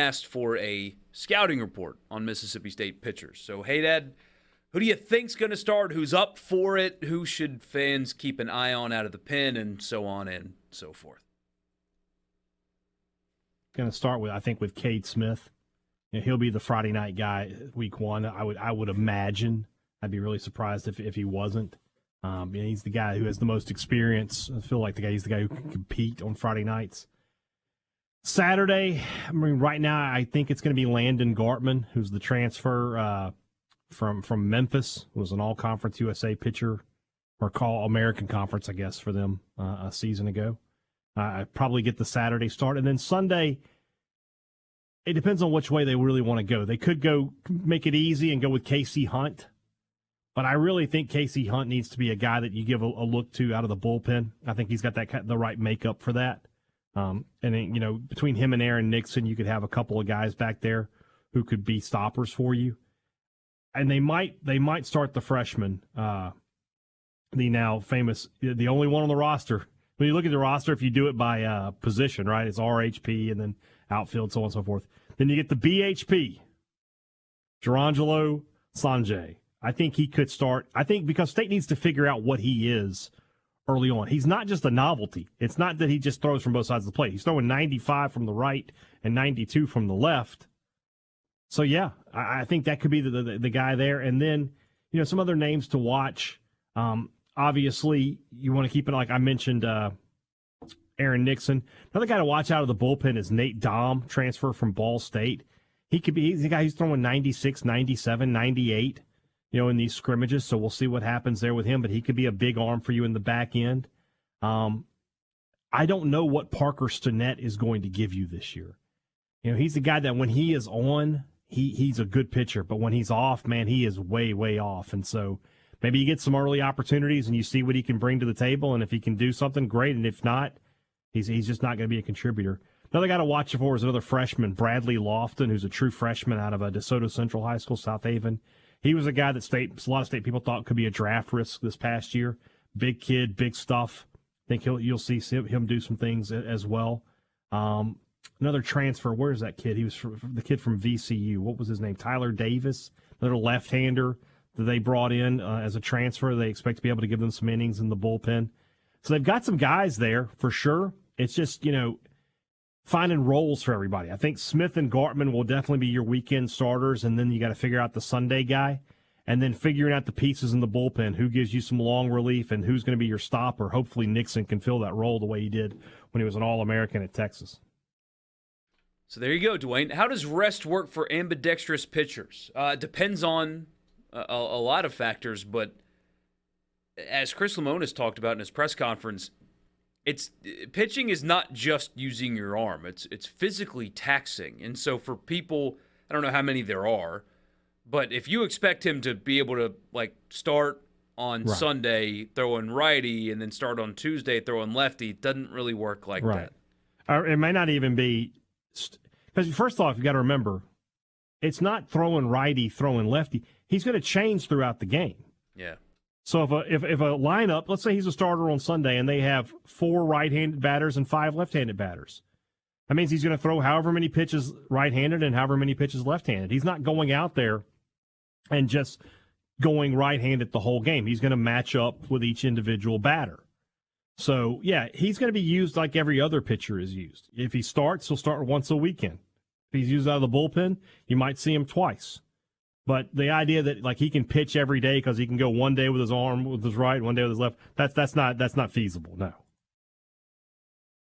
asked for a scouting report on Mississippi State pitchers. So, hey, Dad, who do you think's going to start? Who's up for it? Who should fans keep an eye on out of the pen, and so on and so forth? Going to start with, I think, with Cade Smith. You know, he'll be the Friday night guy week one. I would imagine. I'd be really surprised if he wasn't. You know, he's the guy who has the most experience. I feel like he's the guy who can compete on Friday nights. Saturday, I mean, right now I think it's going to be Landon Gartman, who's the transfer from Memphis, who was an All-Conference USA pitcher, or All-American Conference, I guess, for them a season ago. I'd probably get the Saturday start. And then Sunday, it depends on which way they really want to go. They could go make it easy and go with Casey Hunt, but I really think Casey Hunt needs to be a guy that you give a look to out of the bullpen. I think he's got the right makeup for that. And then, you know, between him and Aaron Nixon, you could have a couple of guys back there who could be stoppers for you. And they might start the freshman, the now famous, the only one on the roster. When you look at the roster, if you do it by position, right, it's RHP and then outfield, so on and so forth. Then you get the BHP, Gerangelo Sanjay. I think he could start. I think because State needs to figure out what he is early on. He's not just a novelty. It's not that he just throws from both sides of the plate. He's throwing 95 from the right and 92 from the left. So, yeah, I think that could be the guy there. And then, you know, some other names to watch. Obviously, you want to keep it, like I mentioned, Aaron Nixon. Another guy to watch out of the bullpen is Nate Dahm, transfer from Ball State. He's the guy who's throwing 96, 97, 98. You know, in these scrimmages, so we'll see what happens there with him, but he could be a big arm for you in the back end. I don't know what Parker Stinnett is going to give you this year. You know, he's the guy that when he is on, he's a good pitcher, but when he's off, man, he is way, way off. And so maybe you get some early opportunities and you see what he can bring to the table, and if he can do something, great, and if not, he's just not going to be a contributor. Another guy to watch for is another freshman, Bradley Lofton, who's a true freshman out of DeSoto Central High School, South Haven. He was a guy that a lot of State people thought could be a draft risk this past year. Big kid, big stuff. I think you'll see him do some things as well. Another transfer. Where's that kid? He was the kid from VCU. What was his name? Tyler Davis, another left-hander that they brought in as a transfer. They expect to be able to give them some innings in the bullpen. So they've got some guys there for sure. It's just, you know, finding roles for everybody. I think Smith and Gartman will definitely be your weekend starters, and then you got to figure out the Sunday guy, and then figuring out the pieces in the bullpen, who gives you some long relief and who's going to be your stopper. Hopefully Nixon can fill that role the way he did when he was an All-American at Texas. So there you go, Dwayne. How does rest work for ambidextrous pitchers? It depends on a lot of factors, but as Chris Lemonis talked about in his press conference, pitching is not just using your arm. It's physically taxing. And so for people, I don't know how many there are, but if you expect him to be able to like start on Sunday throwing righty and then start on Tuesday throwing lefty, it doesn't really work like that. It may not even be because first off, you got to remember, it's not throwing righty, throwing lefty. He's going to change throughout the game. Yeah. So if a lineup, let's say he's a starter on Sunday and they have 4 right-handed batters and 5 left-handed batters, that means he's going to throw however many pitches right-handed and however many pitches left-handed. He's not going out there and just going right-handed the whole game. He's going to match up with each individual batter. So, yeah, he's going to be used like every other pitcher is used. If he starts, he'll start once a weekend. If he's used out of the bullpen, you might see him twice. But the idea that like he can pitch every day because he can go one day with his arm with his right, one day with his left, that's not feasible. No.